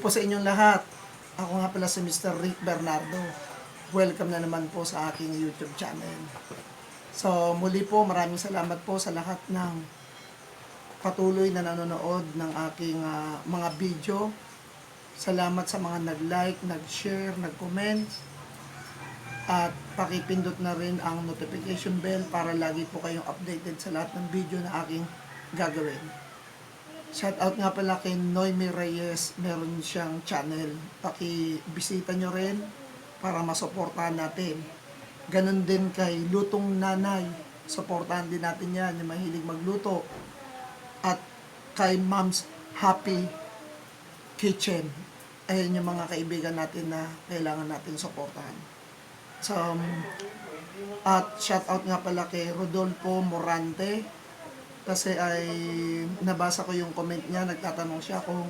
po sa inyong lahat. Ako nga pala si Mr. Rick Bernardo. Welcome na naman po sa aking YouTube channel. So muli po, maraming salamat po sa lahat ng patuloy na nanonood ng aking mga video. Salamat sa mga nag-like, nag-share, nag-comment. At pakipindot na rin ang notification bell para lagi po kayong updated sa lahat ng video na aking gagawin. Shout out nga pala kay Noemi Reyes, meron siyang channel. Paki-bisita nyo rin para masuportahan natin. Ganon din kay Lutong Nanay, suportahan din natin yan, yung mahilig magluto. At kay Mom's Happy Kitchen, ayun yung mga kaibigan natin na kailangan natin suportahan. So, at shout out nga pala kay Rodolfo Morante, kasi ay nabasa ko yung comment niya, nagtatanong siya kung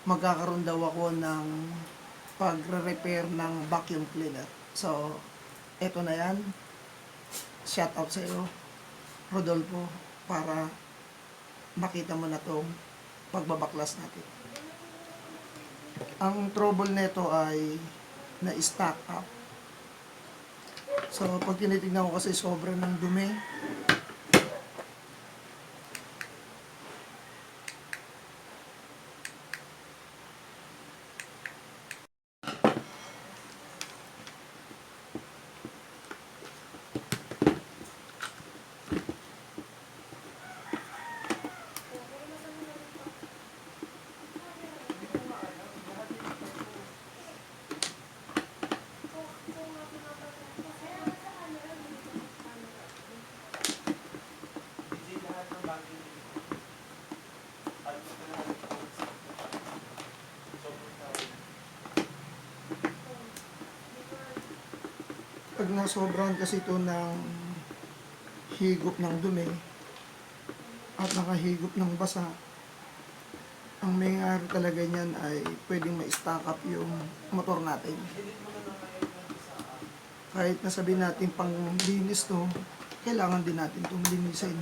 magkakaroon daw ako ng pagre-repair ng vacuum cleaner. So, eto na yan. Shout out sa iyo, Rodolfo, para makita mo na tong pagbabaklas natin. Ang trouble nito ay na-stack up. So, pag tinitignan ko kasi sobrang ng dumi. Pag nasobrahan kasi ito ng higop ng dumi at nakahigop ng basa, ang mangyayari talaga niyan ay pwedeng ma-stack up yung motor natin. Kahit nasabihin natin pang linis to, kailangan din natin itong linisin.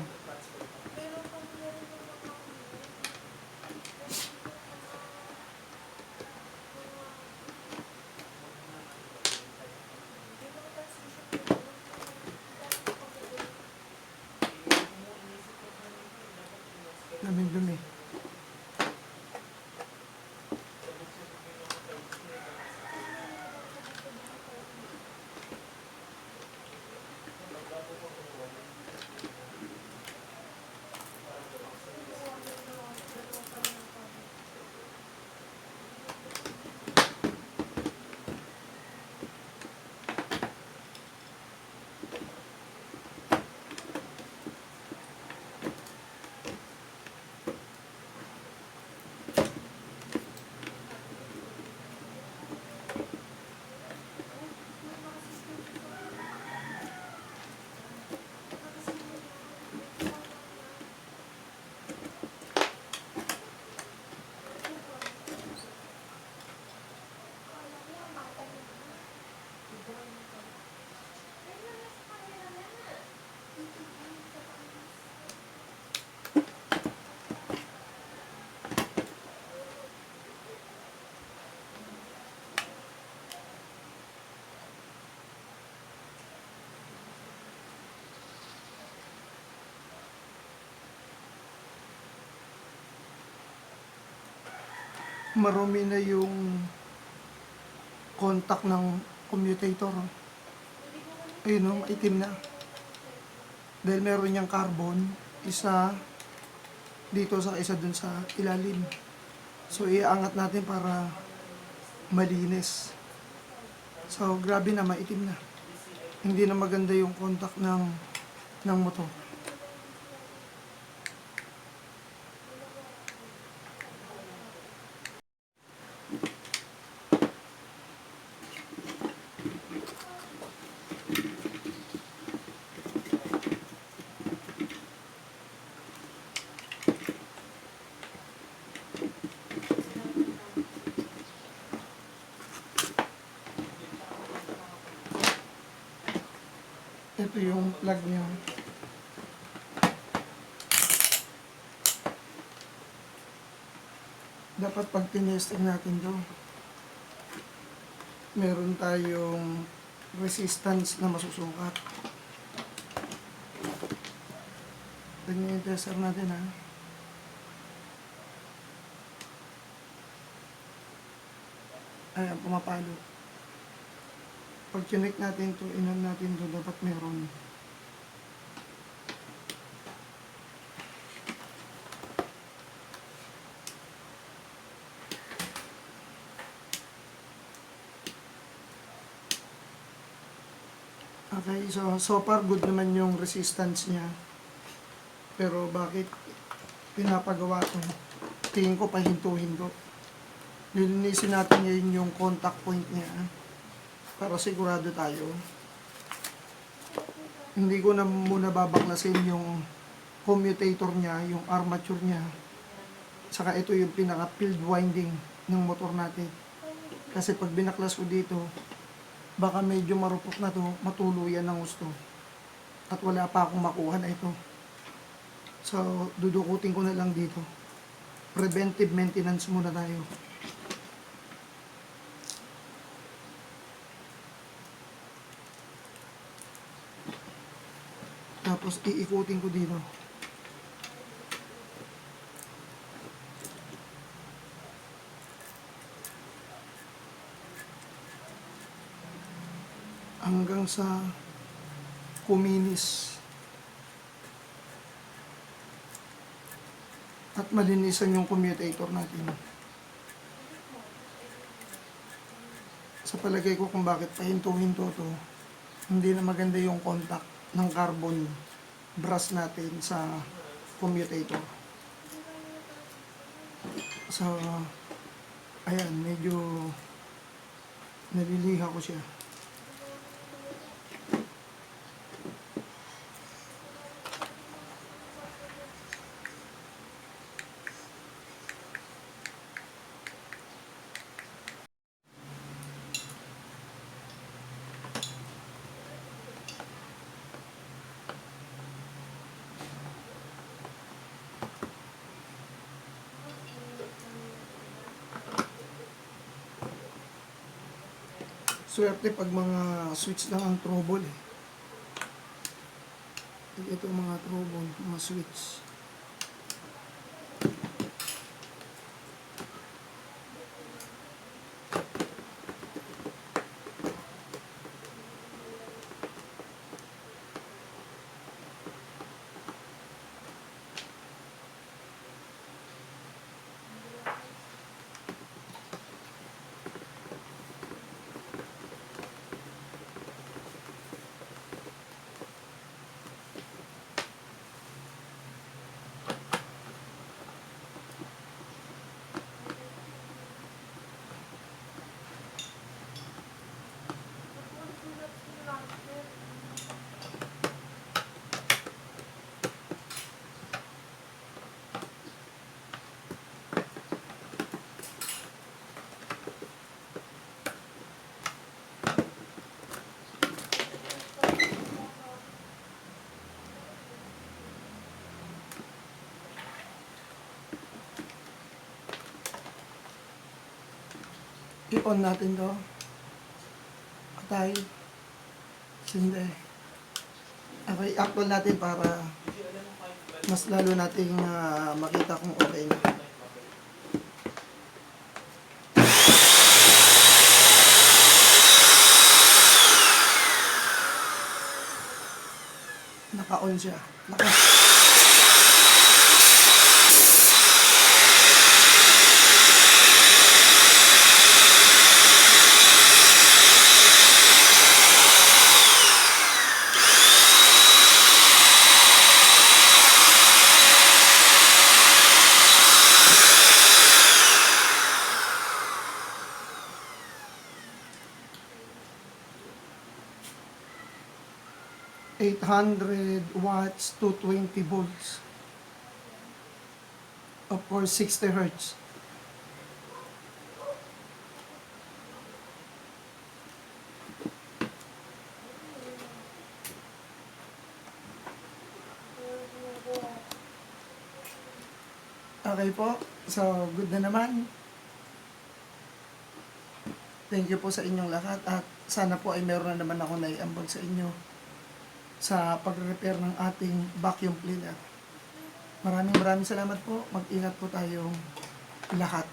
Daming dumi. Marumi na yung contact ng commutator. Ayun o, maitim na. Dahil meron niyang carbon, isa dito sa isa dun sa ilalim. So iaangat natin para malinis. So grabe na, maitim na. Hindi na maganda yung contact ng motor. Ito yung plug niya. Dapat pag tinesting natin to, meron tayong resistance na masusukat. Tingnan yung tester natin ha. Ayan, pumapalo. Pag connect natin to, inon natin to, dapat meron. Okay, so far good naman yung resistance niya. Pero bakit pinapagawa to? Tingin ko pahinto-hinto. Lilinisin natin ngayon yung contact point niya para sigurado tayo. Hindi ko na muna babaklasin yung commutator niya, yung armature niya. Saka ito yung pinaka field winding ng motor natin. Kasi pag binaklas ko dito, baka medyo marupok na to, matuluyan ng gusto. At wala pa akong makuha na ito. So, dudukutin ko na lang dito. Preventive maintenance muna tayo. Tapos, iikutin ko dito. Hanggang sa kuminis. At malinisan yung commutator natin. Sa palagay ko kung bakit pahinto-hinto to, hindi na maganda yung contact ng carbon brass natin sa commutator. So, ayan, medyo naliliha ko siya. Swerte pag mga switch lang ang trouble eh. Ito mga trouble, mga switch. I-on natin to. Atay. Sindi. Okay, actual natin para mas lalo nating makita kung okay na. Naka-on siya. $800 watts to 20 volts. Of course, 60 hertz. Okay po. So, good na naman. Thank you po sa inyong lahat at sana po ay meron na naman ako naiambag sa inyo sa pag-repair ng ating vacuum cleaner. Maraming salamat po. Mag-ingat po tayong lahat.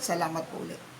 Salamat po ulit.